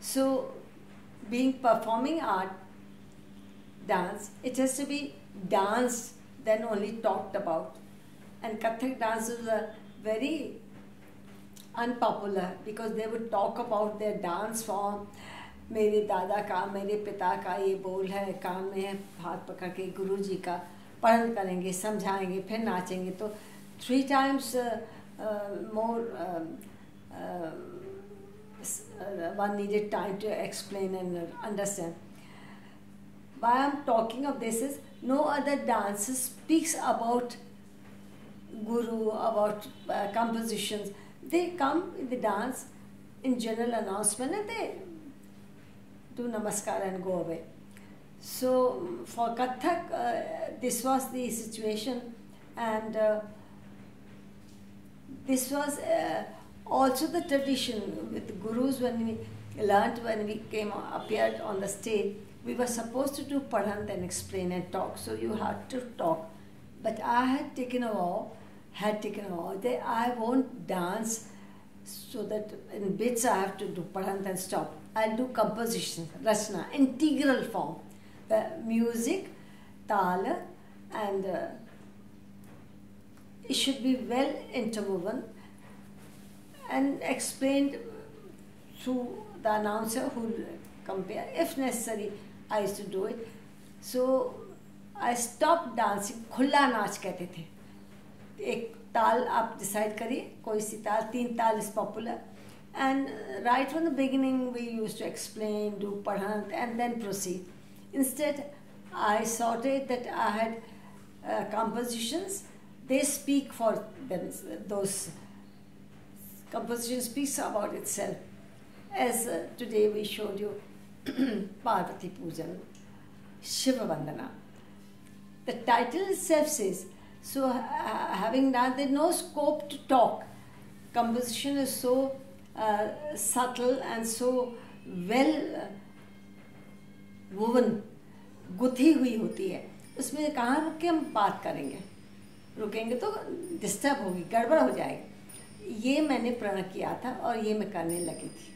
So being performing art, dance, it has to be danced, then only talked about. And Kathak dancers are very unpopular because they would talk about their dance form. मेरे दादा का, मेरे पिता का ये बोल है, कान में है, हाथ पकड़ के गुरु जी का पढ़न करेंगे, समझाएंगे, फिर नाचेंगे. तो 3 times more one needed time to explain and understand. Why I'm talking of this is no other dance speaks about guru, about compositions. They come in the dance in general announcement and they do namaskar and go away. So for Kathak, this was the situation, and this was also the tradition with gurus. When we learnt, when we appeared on the stage, we were supposed to do padhant and explain and talk. So you had to talk. But I had taken a vow that I won't dance, so that in bits I have to do padhant and stop. I'll do composition, rachna, integral form. The music, tala, and it should be well interwoven and explained through the announcer who will compare. If necessary, I used to do it. So I stopped dancing. खुला नाच कहते थे. एक ताल आप decide करिए, कोई सी ताल, 3 ताल is popular. And right from the beginning, we used to explain, do padhant, and then proceed. Instead, I sorted that I had compositions. They speak for them. Those composition speaks about itself. As today we showed you Parvati Pujan, Shiva Vandana. The title itself says, so having done, there's no scope to talk. Composition is so subtle and so well woven, गुथी हुई होती है. उसमें कहाँ रुक के हम बात करेंगे? रुकेंगे तो डिस्टर्ब होगी, गड़बड़ हो जाएगी. ये मैंने प्रण किया था और ये मैं करने लगी थी.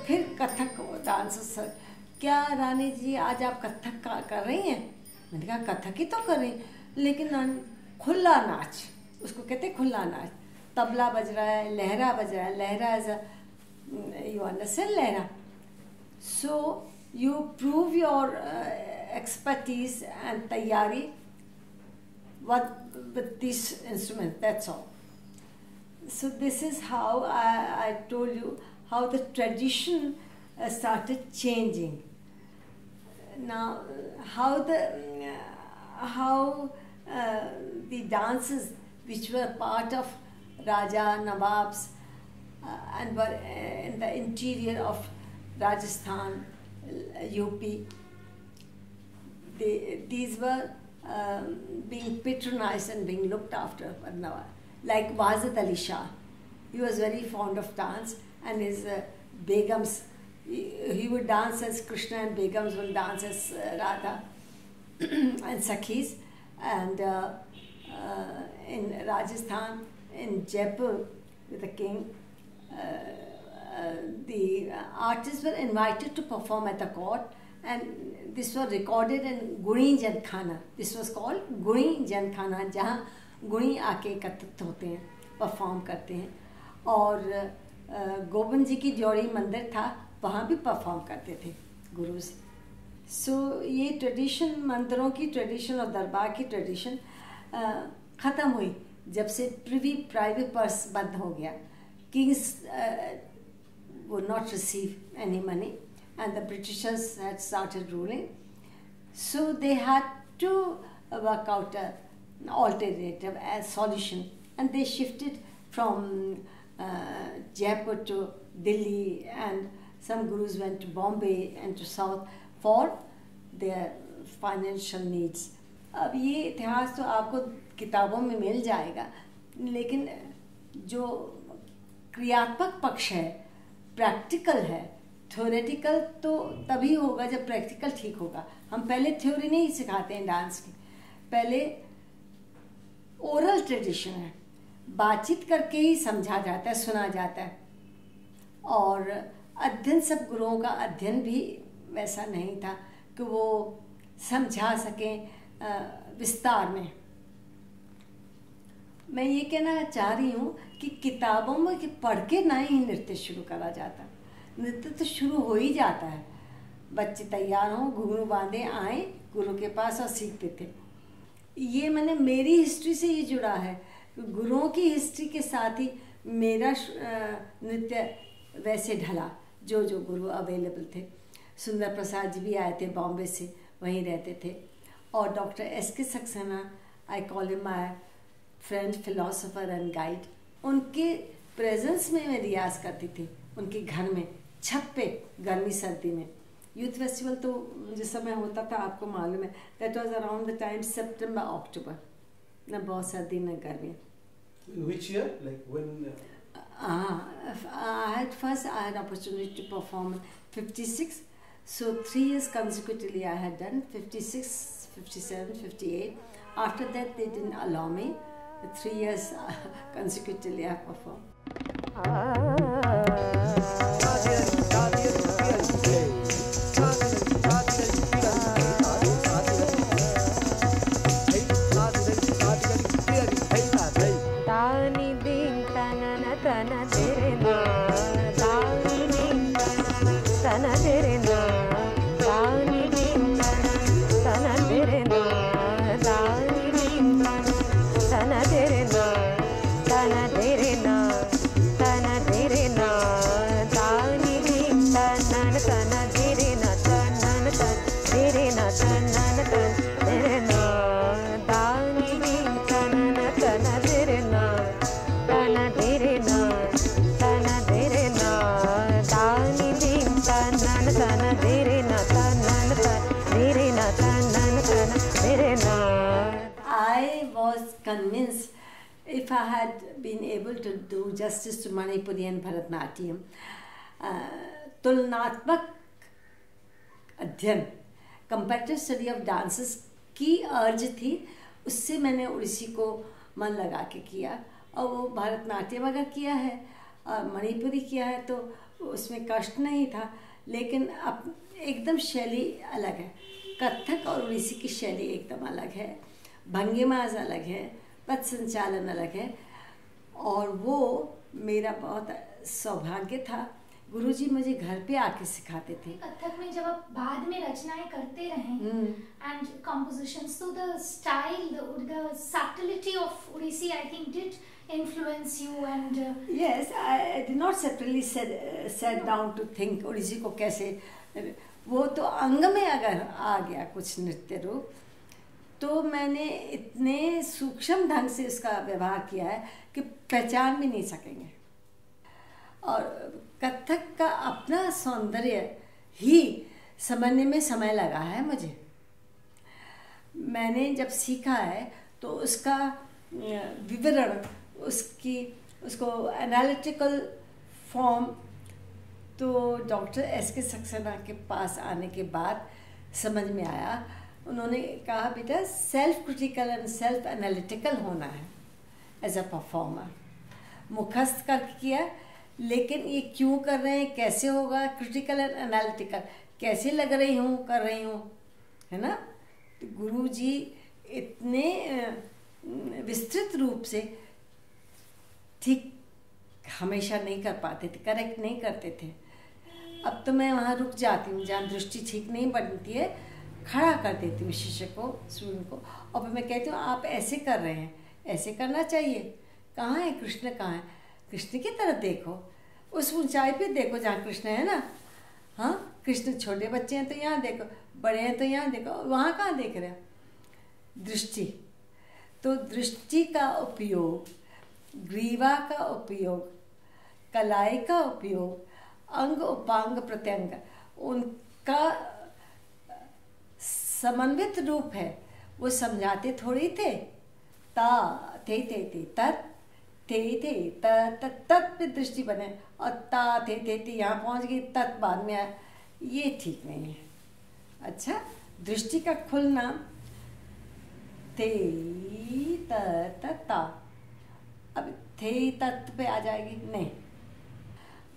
फिर कथक डांस. सर, क्या रानी जी आज आप कथक कर रही हैं? मैंने कहा कथक ही तो कर रही, लेकिन खुला नाच, उसको कहते हैं खुला नाच. तबला बज रहा है, लहरा बज रहा है. लहरा एज अ, यू अंडरस्टैंड लहरा. So you prove your expertise and तैयारी with this instrument, that's all. So this is how I told you how the tradition started changing. Now, how the dances which were part of Raja, Nawabs, and were in the interior of Rajasthan, UP, these were being patronized and being looked after by Nawab. Like Wajid Ali Shah, he was very fond of dance, and his begums, he would dance as Krishna and begums would dance as Radha and Sakhis. And in Rajasthan, in Jaipur with the king, the artists were invited to perform at the court, and this was recorded in Guni Jankhana. This was called Guni Jankhana, जहाँ गुणी आके एकत्रित होते हैं, perform करते हैं। और गोविंद जी की जोड़ी मंदिर था, वहाँ भी परफॉर्म करते थे गुरुज। सो ये ट्रेडिशन, मंदिरों की ट्रेडिशन और दरबार की ट्रेडिशन ख़त्म हुई जब से प्रिवी प्राइवेट पर्स बंद हो गया। Kings would not receive any money and the Britishers had started ruling, so they had to work out an alternative as solution, and they shifted from Jaipur to Delhi, and some gurus went to Bombay and to South for their financial needs. अब ये इतिहास तो आपको किताबों में मिल जाएगा, लेकिन जो क्रियात्मक पक्ष है, प्रैक्टिकल है, थ्योरेटिकल तो तभी होगा जब प्रैक्टिकल ठीक होगा। हम पहले थ्योरी नहीं सिखाते हैं डांस की, पहले ओरल ट्रेडिशन है, बातचीत करके ही समझा जाता है, सुना जाता है। और अध्ययन, सब गुरुओं का अध्ययन भी वैसा नहीं था कि वो समझा सकें विस्तार में। मैं ये कहना चाह रही हूँ कि किताबों में पढ़ के ना ही नृत्य शुरू करा जाता, नृत्य तो शुरू हो ही जाता है। बच्चे तैयार हों, घुंघरू बांधे आए गुरु के पास और सीखते थे। ये मैंने मेरी हिस्ट्री से ये जुड़ा है, गुरुओं की हिस्ट्री के साथ ही मेरा नृत्य वैसे ढला। जो जो गुरु अवेलेबल थे, सुंदर प्रसाद जी भी आए थे बॉम्बे से, वहीं रहते थे। और doctor S K. Saxena, I call him my friend, philosopher and guide, उनके प्रेजेंस में मैं रियाज करती थी, उनके घर में, छत पे, गर्मी सर्दी में। यूथ फेस्टिवल तो जिस समय होता था आपको मालूम है, that was around the time September October, न बहुत सर्दी न गर्मी। Which year? Like when? I had opportunity to perform 56, so 3 years consecutively I had done 56, 57, 58. After that they didn't allow me. 3 years consecutively I performed. Convinced if I had been able to do justice to Manipuri and Bharatanatyam, तुलनात्मक अध्ययन, comparative study of dances की अर्ज थी, उससे मैंने उड़ीसी को मन लगा के किया। और वो भरतनाट्यम अगर किया है और मणिपुरी किया है तो उसमें कष्ट नहीं था, लेकिन अब एकदम शैली अलग है। कथक और उड़ीसी की शैली एकदम अलग है, भंगिमाज अलग है, पथ संचालन अलग है। और वो मेरा बहुत सौभाग्य था, गुरुजी मुझे घर पे आके सिखाते थे। कथक में जब आप बाद में रचनाएं करते रहे एंड कंपोजिशंस, तो the style, the subtlety of Odissi I think did influence you and yes, I did not separately sat down to think Odissi को कैसे, वो तो अंग में अगर आ गया कुछ नृत्य रूप तो मैंने इतने सूक्ष्म ढंग से इसका व्यवहार किया है कि पहचान भी नहीं सकेंगे। और कथक का अपना सौंदर्य ही समझने में समय लगा है मुझे। मैंने जब सीखा है तो उसका विवरण, उसको एनालिटिकल फॉर्म तो डॉक्टर एस.के. सक्सेना के पास आने के बाद समझ में आया। उन्होंने कहा बेटा self critical and self analytical होना है एज अ परफॉर्मर। मुखस्त करके किया, लेकिन ये क्यों कर रहे हैं, कैसे होगा, क्रिटिकल एंड एनालिटिकल, कैसे लग रही हूँ, कर रही हूँ, है ना। तो गुरुजी इतने विस्तृत रूप से ठीक हमेशा नहीं कर पाते थे, करेक्ट नहीं करते थे। अब तो मैं वहाँ रुक जाती हूँ, जहाँ दृष्टि ठीक नहीं बनती है खड़ा कर देती हूँ शिष्य को, स्टूडेंट को, और फिर मैं कहती हूँ आप ऐसे कर रहे हैं, ऐसे करना चाहिए। कहाँ है कृष्ण, कहाँ है? कृष्ण की तरफ देखो, उस ऊंचाई पे देखो जहाँ कृष्ण है ना। हाँ, कृष्ण छोटे बच्चे हैं तो यहाँ देखो, बड़े हैं तो यहाँ देखो, वहाँ कहाँ देख रहे हो? दृष्टि। तो दृष्टि का उपयोग, ग्रीवा का उपयोग, कलाई का उपयोग, अंग उपांग प्रत्यंग, उनका समन्वित रूप है। वो समझाते थोड़ी थे, ता थे तत्, थे तत् पे दृष्टि बने, और ता थे यहाँ पहुँच गई, तत् बाद में आया, ये ठीक नहीं है। अच्छा, दृष्टि का खुलना थे ता, अब थे तत् पे आ जाएगी, नहीं।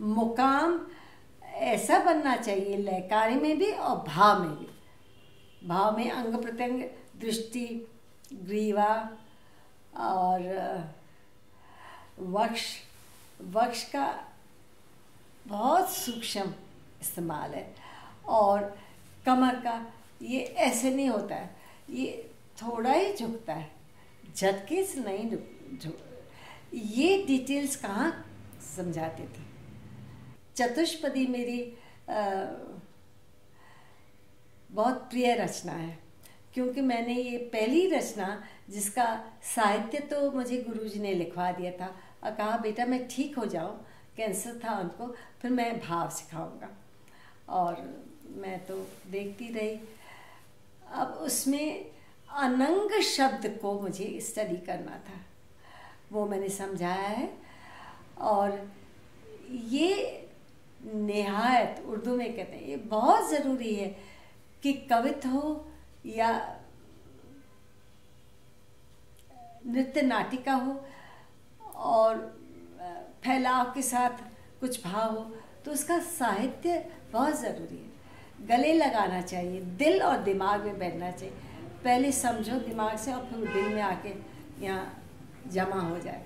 मुकाम ऐसा बनना चाहिए लयकारी में भी और भाव में भी। भाव में अंग प्रत्यंग, दृष्टि, ग्रीवा और वक्ष का बहुत सूक्ष्म इस्तेमाल है, और कमर का ये ऐसे नहीं होता है, ये थोड़ा ही झुकता है, झटके से नहीं झुक। ये डिटेल्स कहाँ समझाते थे। चतुष्पदी मेरी बहुत प्रिय रचना है, क्योंकि मैंने ये पहली रचना जिसका साहित्य तो मुझे गुरुजी ने लिखवा दिया था, और कहा बेटा मैं ठीक हो जाऊँ, कैंसर था उनको, फिर मैं भाव सिखाऊंगा। और मैं तो देखती रही। अब उसमें अनंग शब्द को मुझे स्टडी करना था, वो मैंने समझाया है। और ये निहायत, उर्दू में कहते हैं, ये बहुत ज़रूरी है कि कविता हो या नृत्य नाटिका हो और फैलाव के साथ कुछ भाव हो, तो उसका साहित्य बहुत ज़रूरी है। गले लगाना चाहिए, दिल और दिमाग में बैठना चाहिए। पहले समझो दिमाग से और फिर दिल में आके यहाँ जमा हो जाए।